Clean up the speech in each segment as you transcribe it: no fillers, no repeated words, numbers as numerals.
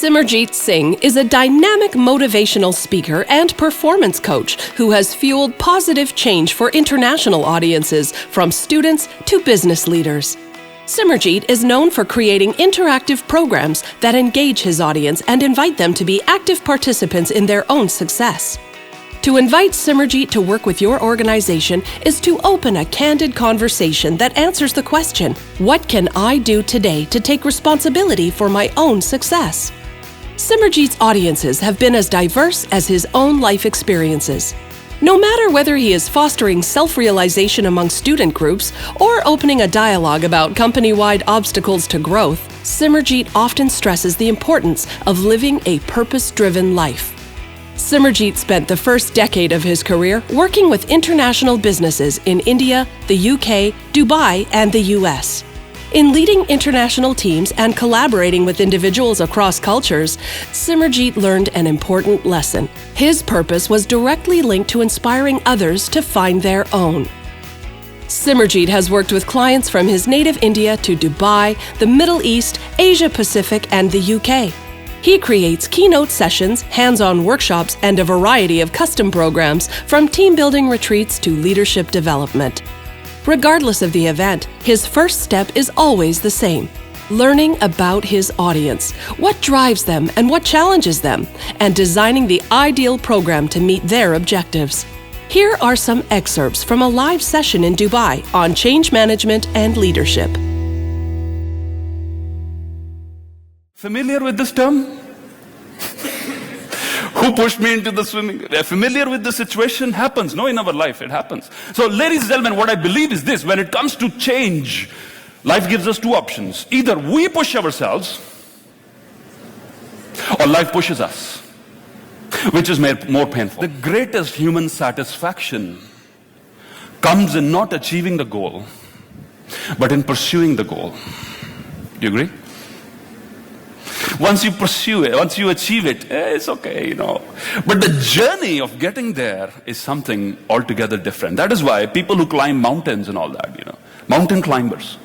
Simerjeet Singh is a dynamic motivational speaker and performance coach who has fueled positive change for international audiences, from students to business leaders. Simerjeet is known for creating interactive programs that engage his audience and invite them to be active participants in their own success. To invite Simerjeet to work with your organization is to open a candid conversation that answers the question, what can I do today to take responsibility for my own success? Simerjeet's audiences have been as diverse as his own life experiences. No matter whether he is fostering self-realization among student groups or opening a dialogue about company-wide obstacles to growth, Simerjeet often stresses the importance of living a purpose-driven life. Simerjeet spent the first decade of his career working with international businesses in India, the UK, Dubai, and the US. In leading international teams and collaborating with individuals across cultures, Simerjeet learned an important lesson. His purpose was directly linked to inspiring others to find their own. Simerjeet has worked with clients from his native India to Dubai, the Middle East, Asia Pacific, and the UK. He creates keynote sessions, hands-on workshops, and a variety of custom programs, from team-building retreats to leadership development. Regardless of the event, his first step is always the same: learning about his audience, what drives them and what challenges them, and designing the ideal program to meet their objectives. Here are some excerpts from a live session in Dubai on change management and leadership. Familiar with this term? Who pushed me into the swimming? Familiar with the situation? Happens, no, in our life, it happens. So, ladies and gentlemen, what I believe is this: when it comes to change, life gives us two options. Either we push ourselves, or life pushes us, which is more painful. The greatest human satisfaction comes in not achieving the goal, but in pursuing the goal. Do you agree? Once you pursue it, once you achieve it, it's okay, But the journey of getting there is something altogether different. That is why people who climb mountains and all that, mountain climbers,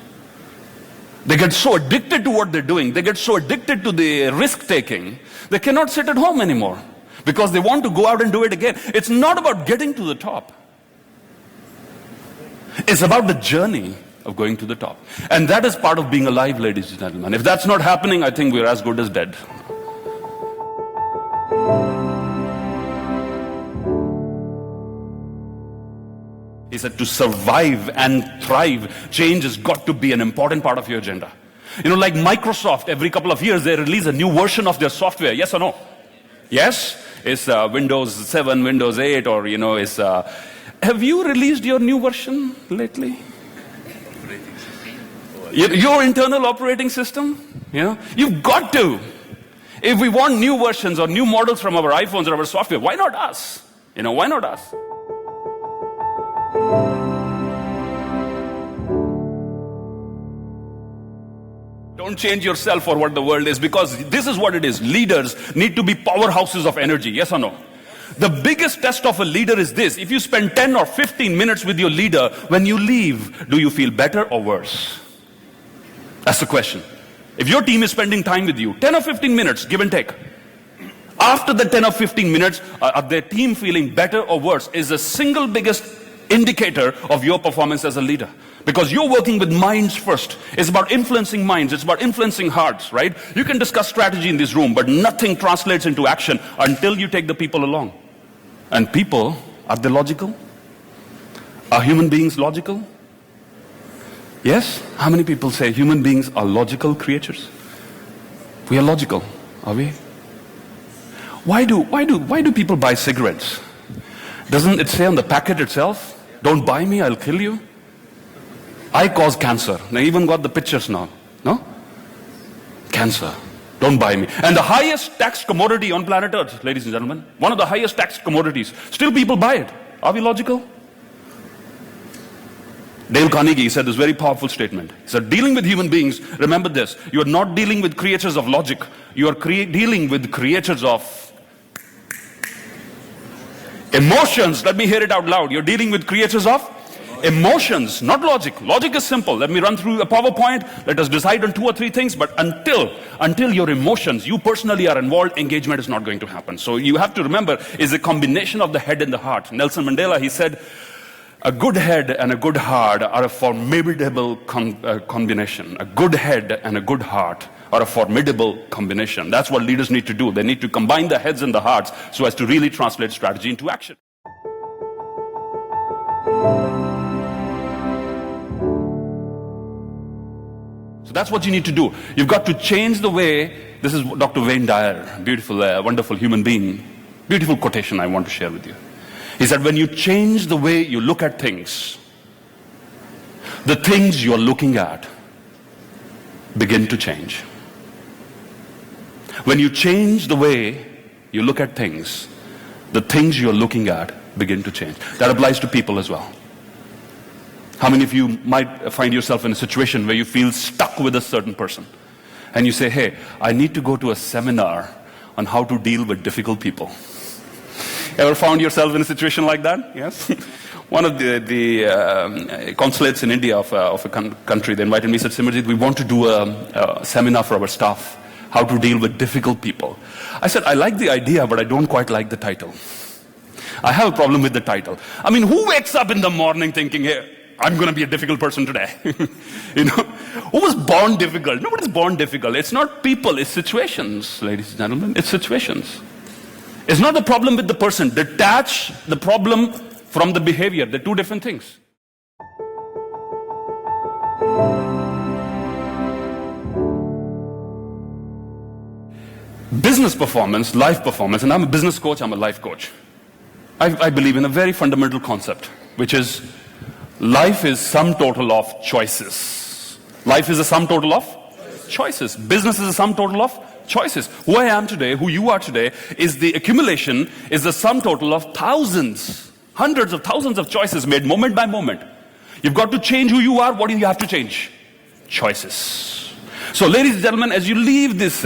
they get so addicted to what they're doing, they get so addicted to the risk-taking, they cannot sit at home anymore because they want to go out and do it again. It's not about getting to the top. It's about the journey of going to the top. And that is part of being alive, ladies and gentlemen. If that's not happening, I think we're as good as dead. He said, to survive and thrive, change has got to be an important part of your agenda. Like Microsoft, every couple of years, they release a new version of their software. Yes or no? Yes? It's Windows 7, Windows 8, or, have you released your new version lately? Your internal operating system, you've got to. If we want new versions or new models from our iPhones or our software, why not us? Why not us? Don't change yourself for what the world is, because this is what it is. Leaders need to be powerhouses of energy, yes or no? The biggest test of a leader is this: if you spend 10 or 15 minutes with your leader, when you leave, do you feel better or worse? That's the question. If your team is spending time with you, 10 or 15 minutes, give and take, after the 10 or 15 minutes, are their team feeling better or worse, is the single biggest indicator of your performance as a leader. Because you're working with minds first. It's about influencing minds. It's about influencing hearts, right? You can discuss strategy in this room, but nothing translates into action until you take the people along. And people, are they logical? Are human beings logical? Yes? How many people say human beings are logical creatures? We are logical, are we? Why do people buy cigarettes? Doesn't it say on the packet itself, don't buy me, I'll kill you? I cause cancer. They even got the pictures now. No? Cancer. Don't buy me. And the highest taxed commodity on planet Earth, ladies and gentlemen, one of the highest taxed commodities, still people buy it. Are we logical? Dale Carnegie said this very powerful statement. He said, dealing with human beings, remember this, you are not dealing with creatures of logic. You are dealing with creatures of emotions. Let me hear it out loud. You're dealing with creatures of emotions, not logic. Logic is simple. Let me run through a PowerPoint. Let us decide on 2 or 3 things. But until your emotions, you personally are involved, engagement is not going to happen. So you have to remember, it's a combination of the head and the heart. Nelson Mandela, he said, a good head and a good heart are a formidable combination. A good head and a good heart are a formidable combination. That's what leaders need to do. They need to combine the heads and the hearts so as to really translate strategy into action. So that's what you need to do. You've got to change the way. This is Dr. Wayne Dyer, beautiful, wonderful human being. Beautiful quotation I want to share with you. He said, when you change the way you look at things, the things you're looking at begin to change. When you change the way you look at things, the things you're looking at begin to change. That applies to people as well. How many of you might find yourself in a situation where you feel stuck with a certain person and you say, hey, I need to go to a seminar on how to deal with difficult people. Ever found yourself in a situation like that? Yes. One of the consulates in India of a country, they invited me, said, Simerjeet, we want to do a seminar for our staff, how to deal with difficult people. I said, I like the idea, but I don't quite like the title. I have a problem with the title. I mean, who wakes up in the morning thinking, hey, I'm going to be a difficult person today? You know, who was born difficult? Nobody's born difficult. It's not people, it's situations, ladies and gentlemen. It's situations. It's not the problem with the person. Detach the problem from the behavior. They're 2 different things. Business performance, life performance, and I'm a business coach, I'm a life coach. I believe in a very fundamental concept, which is life is sum total of choices. Life is a sum total of choices. Business is a sum total of choices. Who I am today, who you are today, is the accumulation, is the sum total of thousands, hundreds of thousands of choices made moment by moment. You've got to change who you are. What do you have to change? Choices. So ladies and gentlemen, as you leave this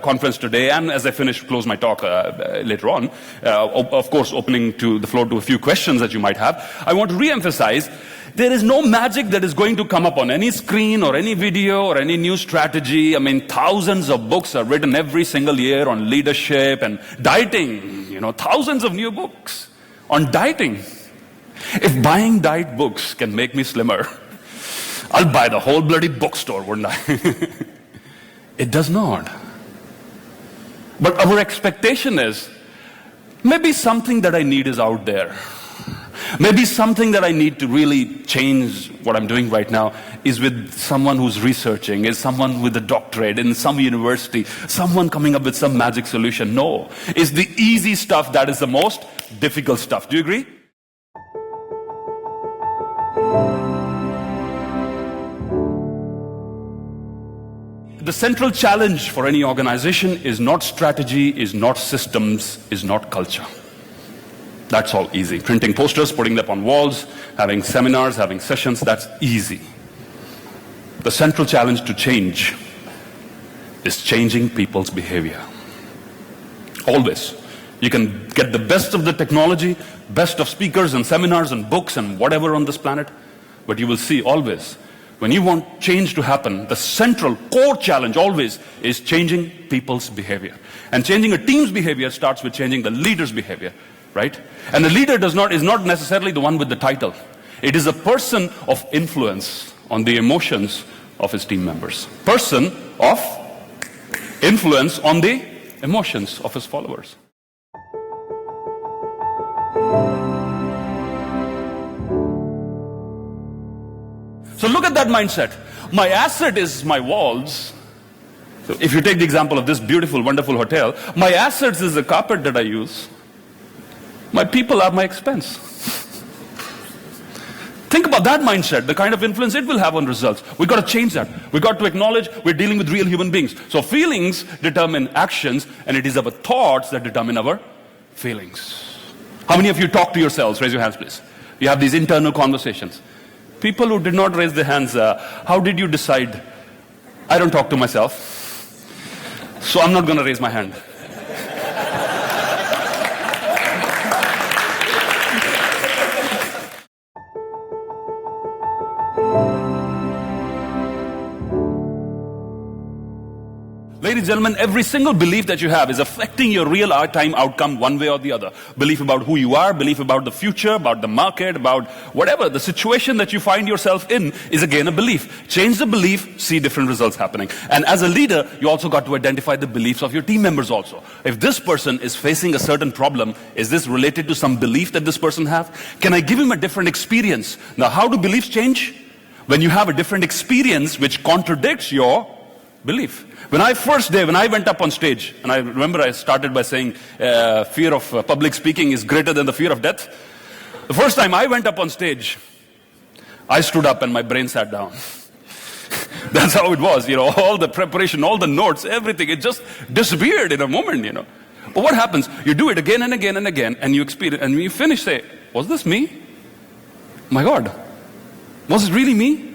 conference today, and as I close my talk later on, of course opening to the floor to a few questions that you might have, I want to re-emphasize, there is no magic that is going to come up on any screen or any video or any new strategy. I mean, thousands of books are written every single year on leadership and dieting. You know, thousands of new books on dieting. If buying diet books can make me slimmer, I'll buy the whole bloody bookstore, wouldn't I? It does not. But our expectation is, maybe something that I need is out there. Maybe something that I need to really change what I'm doing right now is with someone who's researching, is someone with a doctorate in some university, someone coming up with some magic solution. No, it's the easy stuff that is the most difficult stuff. Do you agree? The central challenge for any organization is not strategy, is not systems, is not culture. That's all easy. Printing posters, putting them on walls, having seminars, having sessions, that's easy. The central challenge to change is changing people's behavior. Always. You can get the best of the technology, best of speakers and seminars and books and whatever on this planet, but you will see always, when you want change to happen, the central core challenge always is changing people's behavior. And changing a team's behavior starts with changing the leader's behavior, right? And the leader is not necessarily the one with the title. It is a person of influence on the emotions of his team members. Person of influence on the emotions of his followers. So look at that mindset. My asset is my walls. So if you take the example of this beautiful, wonderful hotel, my assets is the carpet that I use. My people are my expense. Think about that mindset, the kind of influence it will have on results. We've got to change that. We've got to acknowledge we're dealing with real human beings. So feelings determine actions, and it is our thoughts that determine our feelings. How many of you talk to yourselves? Raise your hands, please. You have these internal conversations. People who did not raise their hands, how did you decide? I don't talk to myself, so I'm not going to raise my hand. ladies and gentlemen, every single belief that you have is affecting your real-time outcome one way or the other. Belief about who you are, belief about the future, about the market, about whatever. The situation that you find yourself in is again a belief. Change the belief, see different results happening. And as a leader, you also got to identify the beliefs of your team members also. If this person is facing a certain problem, is this related to some belief that this person has? Can I give him a different experience? Now, how do beliefs change? When you have a different experience which contradicts your belief. When I went up on stage, and I remember I started by saying fear of public speaking is greater than the fear of death. The first time I went up on stage, I stood up and my brain sat down. That's how it was, all the preparation, all the notes, everything, it just disappeared in a moment, But what happens? You do it again and again and again, and you experience, and when you finish, say, was this me? My God, was it really me?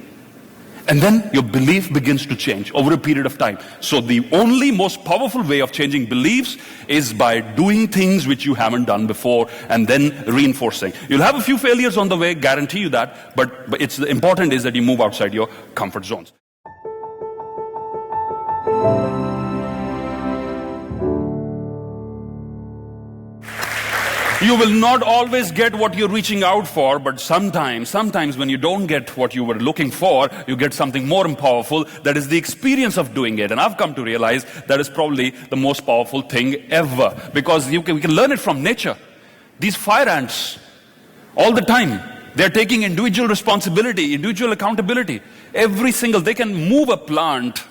And then your belief begins to change over a period of time. So the only most powerful way of changing beliefs is by doing things which you haven't done before and then reinforcing. You'll have a few failures on the way, guarantee you that, but it's important is that you move outside your comfort zones. You will not always get what you're reaching out for, but sometimes when you don't get what you were looking for, you get something more powerful. That is the experience of doing it. And I've come to realize that is probably the most powerful thing ever. Because we can learn it from nature. These fire ants, all the time, they're taking individual responsibility, individual accountability. They can move a plant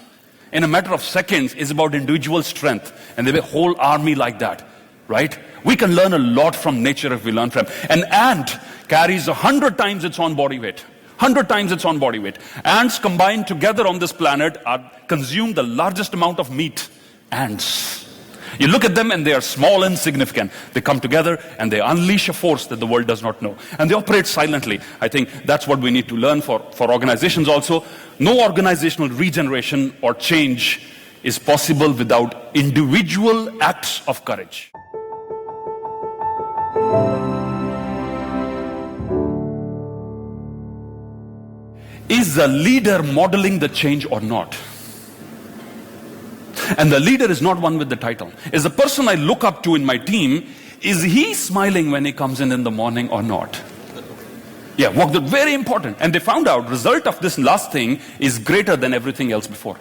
in a matter of seconds. Is about individual strength. And they have a whole army like that, right? We can learn a lot from nature if we learn from. An ant carries 100 times its own body weight. 100 times its own body weight. Ants combined together on this planet consume the largest amount of meat. Ants. You look at them and they are small and insignificant. They come together and they unleash a force that the world does not know. And they operate silently. I think that's what we need to learn for organizations also. No organizational regeneration or change is possible without individual acts of courage. Is the leader modeling the change or not? And the leader is not one with the title. Is the person I look up to in my team, is he smiling when he comes in the morning or not? Yeah, very important. And they found out result of this last thing is greater than everything else before.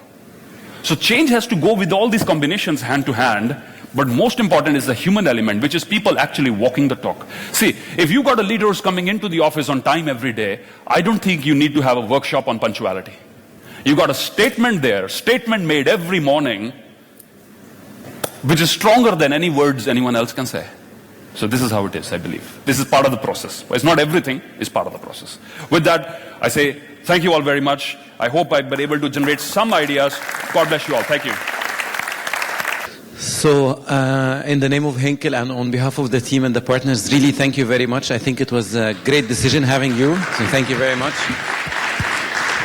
So change has to go with all these combinations hand to hand. But most important is the human element, which is people actually walking the talk. See, if you got a leader who's coming into the office on time every day, I don't think you need to have a workshop on punctuality. You got a statement there, statement made every morning, which is stronger than any words anyone else can say. So this is how it is, I believe. This is part of the process. It's not everything, it's part of the process. With that, I say thank you all very much. I hope I've been able to generate some ideas. God bless you all. Thank you. So, in the name of Henkel and on behalf of the team and the partners, really thank you very much. I think it was a great decision having you, so thank you very much.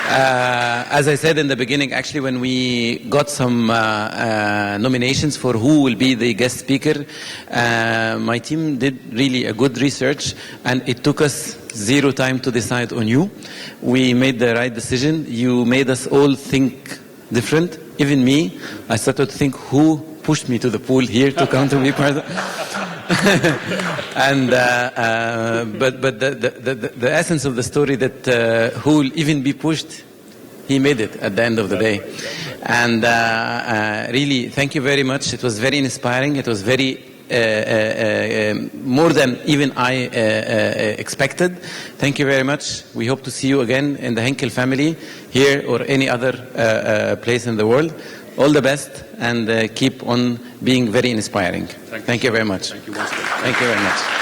As I said in the beginning, actually when we got some nominations for who will be the guest speaker, my team did really a good research and it took us 0 time to decide on you. We made the right decision. You made us all think different. Even me, I started to think who pushed me to the pool here to come to be part of and but the essence of the story that who will even be pushed, he made it at the end of the day. And really thank you very much. It was very inspiring. It was very more than even I expected. Thank you very much. We hope to see you again in the Henkel family here or any other place in the world. All the best and keep on being very inspiring. Thank you very much. Thank you. Thank you very much.